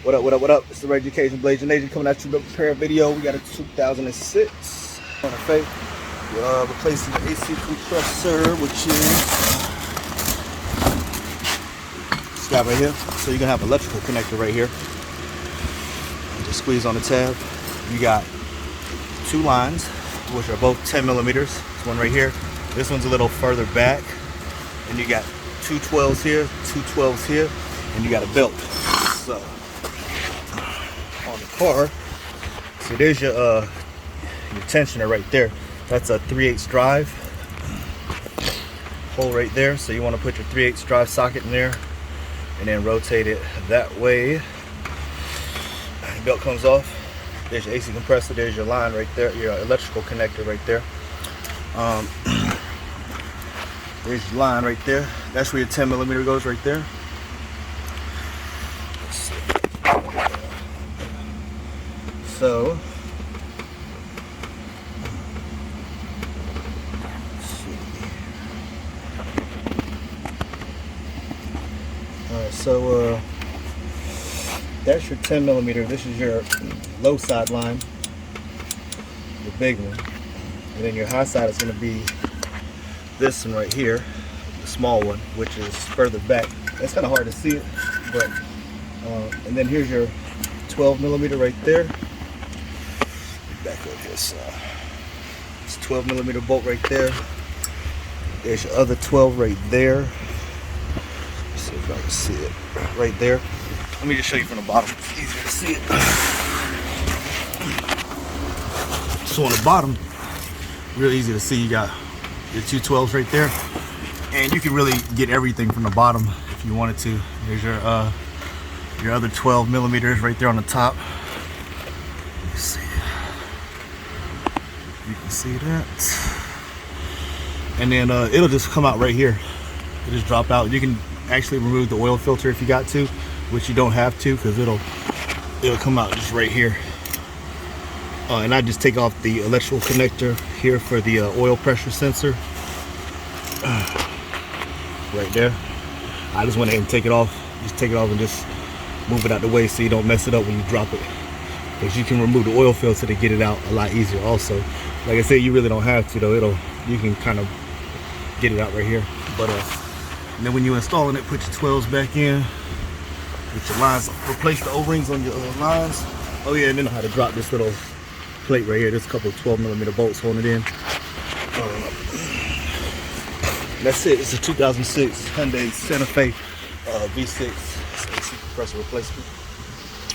What up, what up, what up? It's the Red Education Blazing Nation coming at you with a repair video. We got a 2006 Santa Fe. Replacing the AC compressor, which is this guy right here. So you're gonna have an electrical connector right here. Just squeeze on the tab. You got two lines, which are both 10 millimeters. This one right here. This one's a little further back. And you got two 12s here, two 12s here, and you got a belt. So on the car, so there's your tensioner right there. That's a 3/8 drive hole right there. So you want to put your 3/8 drive socket in there and then rotate it that way. The belt comes off. There's your AC compressor. There's your line right there, your electrical connector right there. There's your line right there. That's where your 10 millimeter goes right there. So that's your 10 millimeter. This is your low side line, the big one, and then your high side is going to be this one right here, the small one, which is further back. It's kind of hard to see it, but and then here's your 12 millimeter right there. Back up here, so it's 12 millimeter bolt right there. There's your other 12 right there. Let's see if I can see it right there. Let me just show you from the bottom. It's easier to see it. So on the bottom, real easy to see. You got your two 12s right there, and you can really get everything from the bottom if you wanted to. There's your other 12 millimeters right there on the top. Let me see. You can see that, and then it'll just come out right here. It'll just drop out. You can actually remove the oil filter if you got to, which you don't have to, because it'll come out just right here. And I just take off the electrical connector here for the oil pressure sensor right there. I just went ahead and take it off. Just take it off and just move it out the way so you don't mess it up when you drop it, because you can remove the oil filter to get it out a lot easier. Also, like I said, you really don't have to though. You can kind of get it out right here. But and then when you're installing it, put your 12s back in. Get your lines, replace the O-rings on your lines. Oh yeah, and then how to drop this little plate right here. There's a couple of 12 millimeter bolts holding it in. That's it. It's a 2006 Hyundai Santa Fe V6 AC compressor replacement.